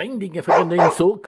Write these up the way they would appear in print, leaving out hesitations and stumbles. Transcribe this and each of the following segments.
Ring dingen för den såg.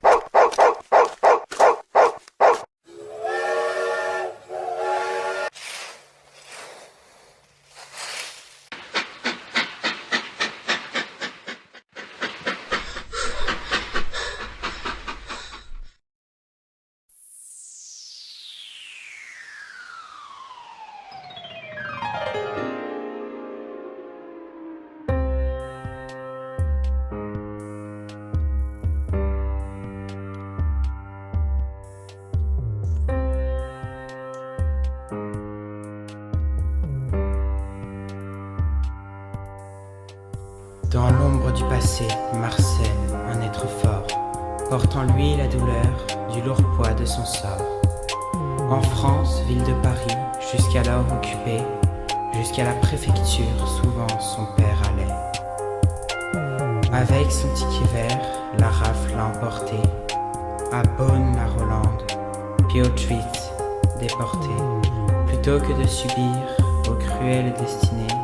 Dans l'ombre du passé, Marcel, un être fort, porte en lui la douleur du lourd poids de son sort. En France, ville de Paris, jusqu'alors occupée, jusqu'à la préfecture, souvent son père allait. Avec son ticket vert, la rafle l'a emporté, à Beaune-la-Rolande, puis Auschwitz, déporté. Plutôt que de subir aux cruelles destinées,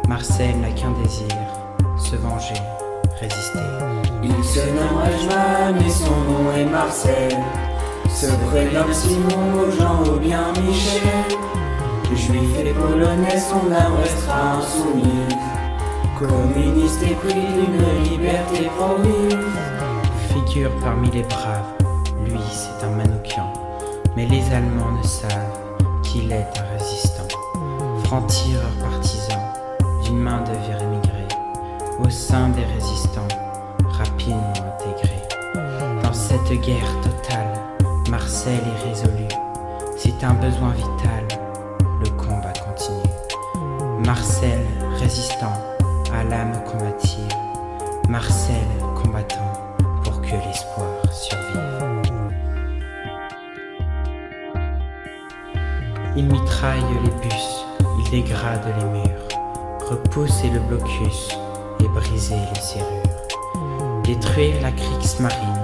Marcel n'a qu'un désir, se venger, résister. Il se nomme Rejman et son nom est Marcel. Se prénomme Simon, Jean ou bien Michel. Juifs et Polonais, son âme restera insoumise. Communiste épris d'une liberté promise. Figure parmi les braves, lui c'est un Manoukian. Mais les Allemands ne savent qu'il est un résistant. Franc-tireur partisan, d'une main de vie émigrée. Au sein des résistants, rapidement intégrés. Dans cette guerre totale, Marcel est résolu. C'est un besoin vital, le combat continue. Marcel, résistant à l'âme combative. Marcel, combattant pour que l'espoir survive. Il mitraille les bus, il dégrade les murs, repousse le blocus et briser les serrures. Détruire la Kriegsmarine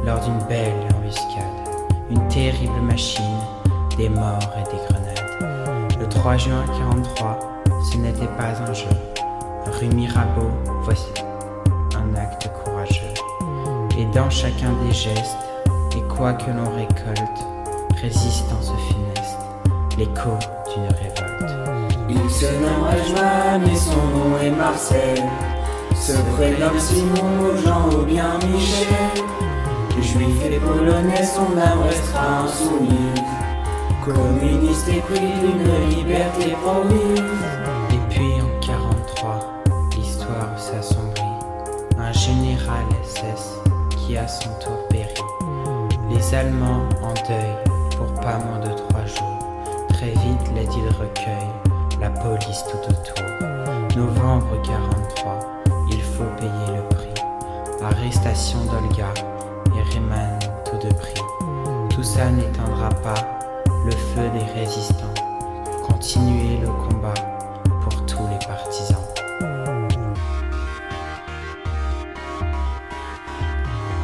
lors d'une belle embuscade. Une terrible machine, des morts et des grenades. Le 3 juin 43, ce n'était pas un jeu. Rue Mirabeau, voici un acte courageux. Et dans chacun des gestes, et quoi que l'on récolte, résistance funeste, l'écho d'une révolte. Il se nomme Rejman et son nom est Marcel. Se prénomme Simon, Jean ou bien Michel. Juifs et Polonais, son âme restera insoumise. Communiste épris d'une liberté promise. Et puis en 43, l'histoire s'assombrit. Un général SS qui à son tour périt. Les Allemands en deuil pour pas moins de 3 jours. Très vite l'édile recueille, la police tout autour. Novembre 43, il faut payer le prix. Arrestation d'Olga et Reymann tout de prix. Tout ça n'éteindra pas le feu des résistants. Continuez le combat pour tous les partisans.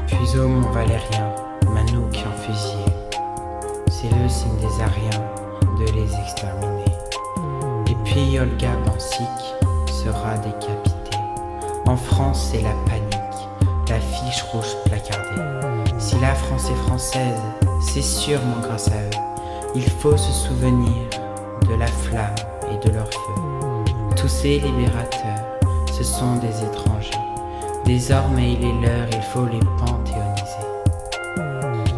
Puis au Mont Valérien, Manoukian fusillé. C'est le signe des Ariens de les exterminer. Et puis Olga Bansik sera décapitée. En France, c'est la panique, l'affiche rouge placardée. Si la France est française, c'est sûrement grâce à eux. Il faut se souvenir de la flamme et de leur feu. Tous ces libérateurs, ce sont des étrangers. Désormais, il est l'heure, il faut les panthéoniser.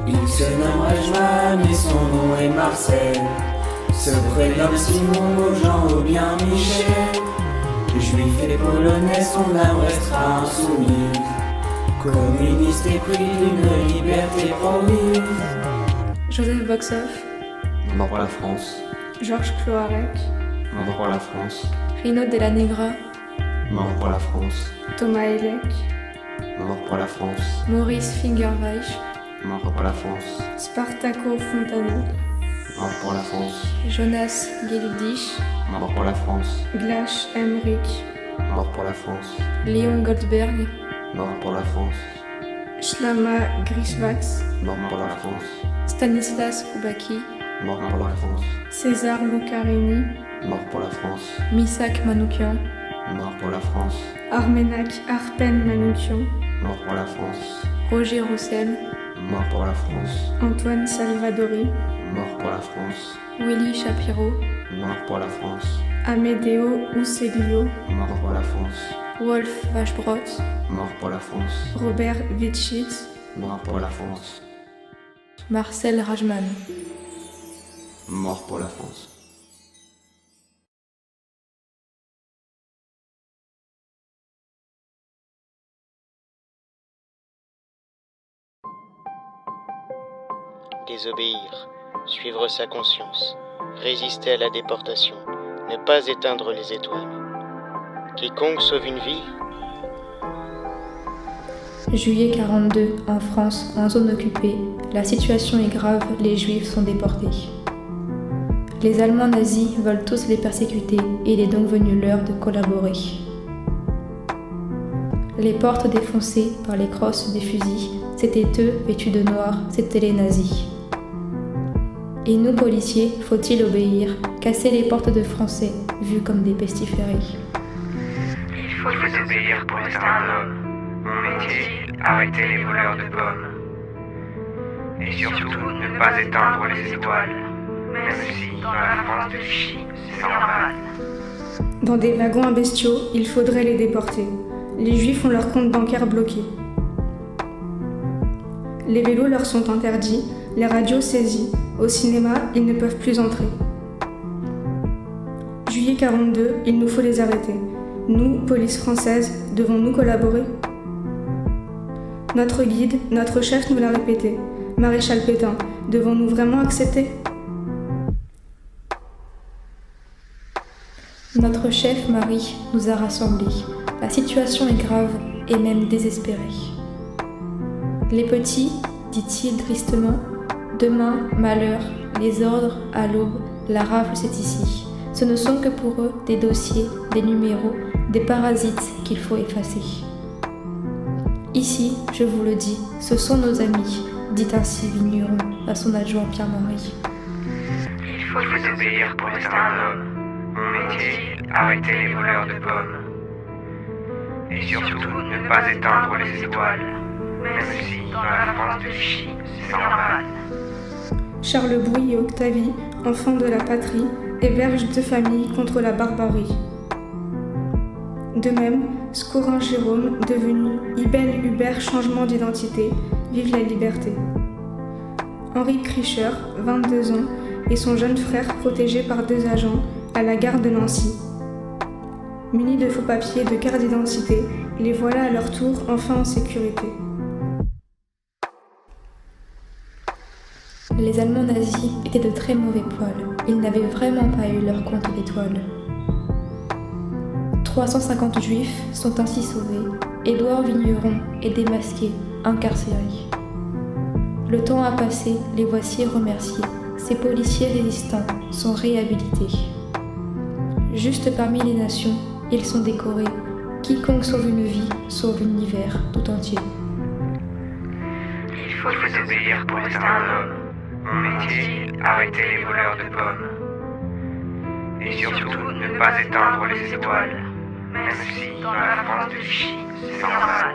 Il se nomme Rejman et son nom est Marcel. Se prénomme Simon, Jean ou bien Michel. Juifs et Polonais, son âme restera insoumise. Communiste épris d'une liberté promise. Joseph Boxhoff, Mort pour la France, Georges Cloarec, mort pour la France, Rino Della Negra, mort pour la France, Thomas Elec, mort pour la France, Maurice Fingerweich, mort pour la France, Spartaco Fontana, mort pour la France, Jonas Gelidich, mort pour la France, Glash Emmerich, mort pour la France, Léon Goldberg, mort pour la France, Shlama Grishvax, mort pour la France, Stanislas Koubaki, mort pour la France, César Lucarini, mort pour la France, Misak Manoukian, mort pour la France, Armenak Arpen Manoukian, Mort pour la France. Roger Roussel, Mort pour la France. Antoine Salvadori, Mort pour la France. Willy Shapiro, Mort pour la France. Amedeo Useglio, Mort pour la France. Wolf Vachebrot, Mort pour la France. Robert Witschitz, Mort pour la France. Marcel Rajman. Mort pour la France. Désobéir, suivre sa conscience, résister à la déportation, ne pas éteindre les étoiles. Quiconque sauve une vie. Juillet 42, en France, en zone occupée, la situation est grave, les Juifs sont déportés. Les Allemands nazis veulent tous les persécuter et il est donc venu l'heure de collaborer. Les portes défoncées par les crosses des fusils, c'était eux vêtus de noir, c'étaient les nazis. Et nous, policiers, faut-il obéir, casser les portes de Français, vus comme des pestiférés. Il faut obéir pour être un homme. Mon métier, arrêter les voleurs de pommes. Et surtout, ne pas éteindre les étoiles. Même si, dans la France de Vichy, c'est normal. Dans des wagons à bestiaux, il faudrait les déporter. Les Juifs ont leur compte bancaire bloqué. Les vélos leur sont interdits, les radios saisies. Au cinéma, ils ne peuvent plus entrer. Juillet 42, il nous faut les arrêter. Nous, police française, devons-nous collaborer ? Notre guide, notre chef nous l'a répété. Maréchal Pétain, devons-nous vraiment accepter ? Notre chef, Marie, nous a rassemblés. La situation est grave et même désespérée. Les petits, dit-il tristement, demain, malheur, les ordres, à l'aube, la rafle c'est ici. Ce ne sont que pour eux des dossiers, des numéros, des parasites qu'il faut effacer. Ici, je vous le dis, ce sont nos amis, dit ainsi Vigneron à son adjoint Pierre-Marie. Il faut obéir pour être un homme. Mon métier, arrêter les voleurs de pommes. Et surtout, ne pas éteindre les étoiles. Même si, dans la France de Vichy, c'est normal. Charles Brouille et Octavie, enfants de la patrie, hébergent deux familles contre la barbarie. De même, Scorin Jérôme, devenu Ibel Hubert changement d'identité, vive la liberté. Henri Krischer, 22 ans, et son jeune frère protégé par deux agents à la gare de Nancy. Munis de faux papiers de carte d'identité, les voilà à leur tour enfin en sécurité. Les Allemands nazis étaient de très mauvais poils. Ils n'avaient vraiment pas eu leur compte d'étoiles. 350 Juifs sont ainsi sauvés. Édouard Vigneron est démasqué, incarcéré. Le temps a passé, les voici remerciés. Ces policiers résistants sont réhabilités. Juste parmi les nations, ils sont décorés. Quiconque sauve une vie, sauve l'univers tout entier. Il faut obéir pour être un homme. Mon métier, arrêter les voleurs de pommes. Et surtout, ne pas éteindre les étoiles. Même si, dans la France de Vichy, c'est normal.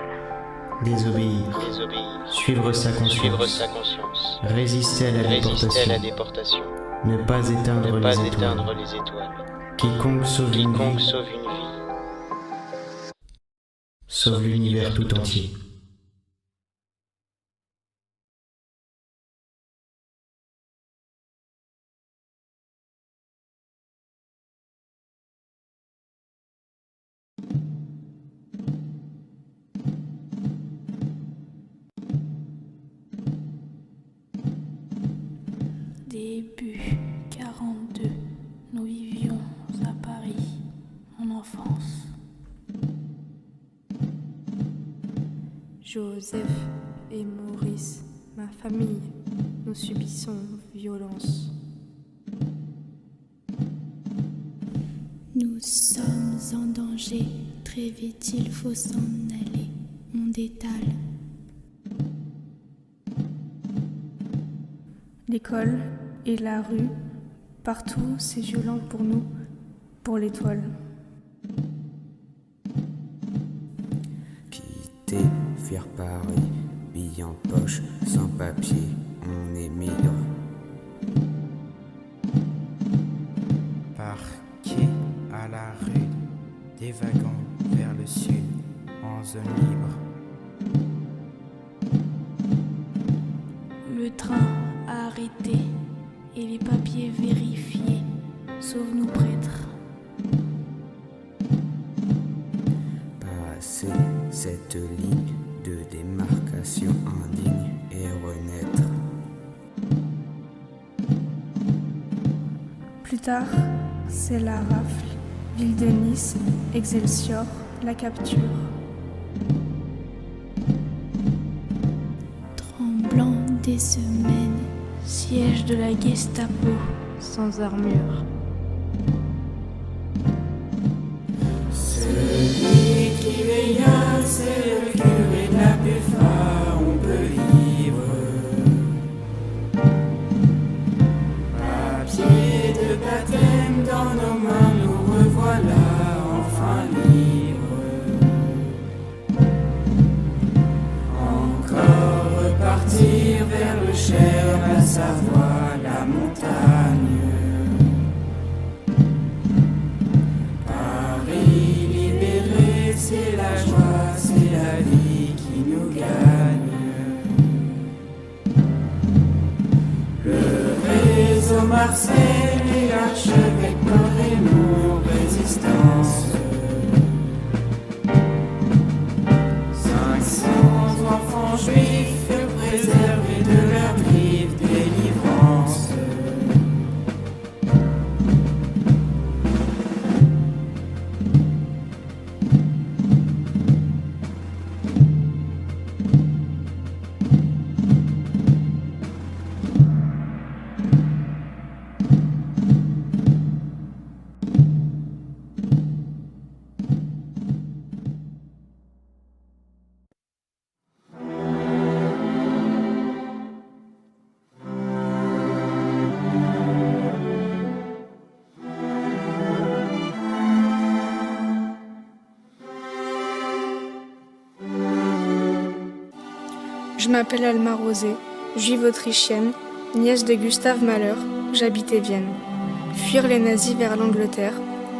Désobéir, Désobéir, suivre sa suivre conscience, sa conscience, résister à la résister à la déportation, déportation, ne pas éteindre ne pas les éteindre étoiles. les étoiles. Quiconque sauve une Quiconque vie, sauve une vie. sauve l'univers tout entier. Début 42, nous vivions à Paris, en enfance. Joseph et Maurice, ma famille, nous subissons violence. Nous sommes en danger, très vite il faut s'en aller, on détale. L'école et la rue, partout c'est violent pour nous, pour l'étoile. Quitter fuir Paris, billes en poche, sans papier, on émigre. Par quai à la rude, des wagons vers le sud, en zone libre. Le train a arrêté et les papiers vérifiés. Sauve-nous, prêtres. Passer cette ligne de démarcation indigne et renaître. Plus tard, c'est la rafle, ville de Nice, Excelsior, la capture. Tremblant des semaines, siège de la Gestapo, sans armure. Celui qui veilla, c'est le curé de la PFA, on peut vivre. Papier de baptême dans nos mains, nous revoilà enfin libres. Encore repartir vers le Cher, la Savoie, la montagne. C'est la joie, c'est la vie qui nous gagne. Le réseau Marseille et l'archevêque Raymond, résistance. 500 enfants juifs préservés de leurs griffes, délivrance. Je m'appelle Alma Rosé, juive autrichienne, nièce de Gustave Mahler, j'habitais Vienne. Fuir les nazis vers l'Angleterre,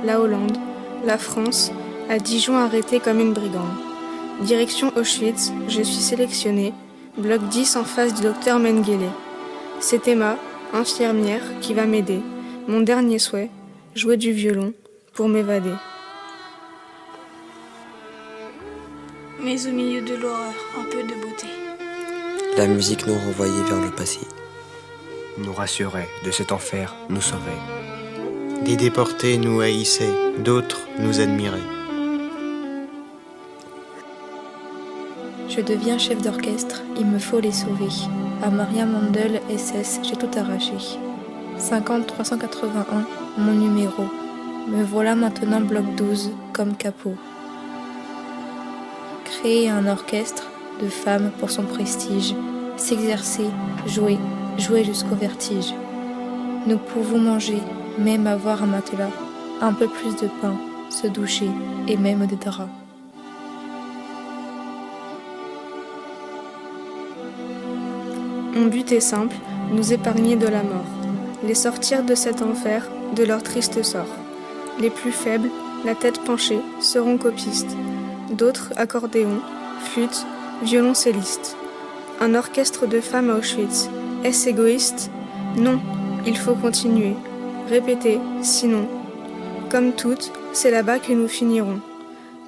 la Hollande, la France, à Dijon arrêtée comme une brigande. Direction Auschwitz, je suis sélectionnée, bloc 10 en face du docteur Mengele. C'est Emma, infirmière, qui va m'aider. Mon dernier souhait, jouer du violon pour m'évader. Mais au milieu de l'horreur, un peu de beauté. La musique nous renvoyait vers le passé. Nous rassurait de cet enfer, nous sauvait. Des déportés nous haïssaient, d'autres nous admiraient. Je deviens chef d'orchestre, il me faut les sauver. À Maria Mandel, SS, j'ai tout arraché. 50-381, mon numéro. Me voilà maintenant bloc 12, comme capot. Créer un orchestre de femmes pour son prestige, s'exercer, jouer, jouer jusqu'au vertige. Nous pouvons manger, même avoir un matelas, un peu plus de pain, se doucher et même des draps. Mon but est simple, nous épargner de la mort, les sortir de cet enfer, de leur triste sort. Les plus faibles, la tête penchée, seront copistes, d'autres accordéons, flûtes, violoncellistes. Un orchestre de femmes à Auschwitz, est-ce égoïste ? Non, il faut continuer, répéter, sinon, comme toutes, c'est là-bas que nous finirons.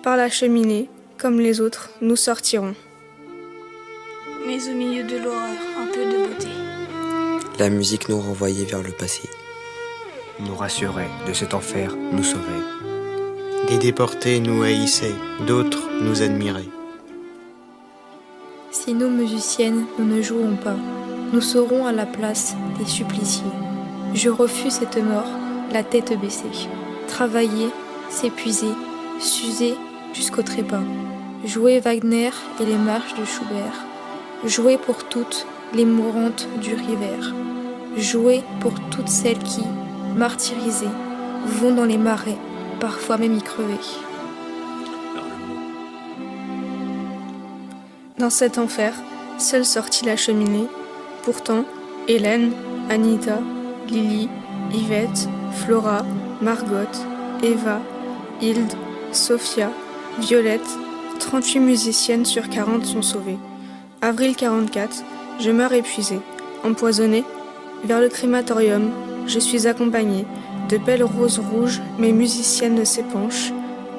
Par la cheminée, comme les autres, nous sortirons. Mais au milieu de l'horreur, un peu de beauté. La musique nous renvoyait vers le passé. Nous rassurait de cet enfer, nous sauvait. Des déportés nous haïssaient, d'autres nous admiraient. Si nous, musiciennes, nous ne jouons pas, nous serons à la place des suppliciés. Je refuse cette mort, la tête baissée. Travailler, s'épuiser, s'user jusqu'au trépas. Jouer Wagner et les marches de Schubert. Jouer pour toutes les mourantes du River. Jouer pour toutes celles qui, martyrisées, vont dans les marais, parfois même y crever. Dans cet enfer, seule sortit la cheminée. Pourtant, Hélène, Anita, Lily, Yvette, Flora, Margot, Eva, Hilde, Sophia, Violette, 38 musiciennes sur 40 sont sauvées. Avril 44, je meurs épuisée, empoisonnée. Vers le crématorium, je suis accompagnée. De belles roses rouges, mes musiciennes s'épanchent.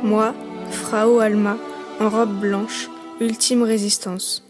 Moi, Frau Alma, en robe blanche, ultime résistance.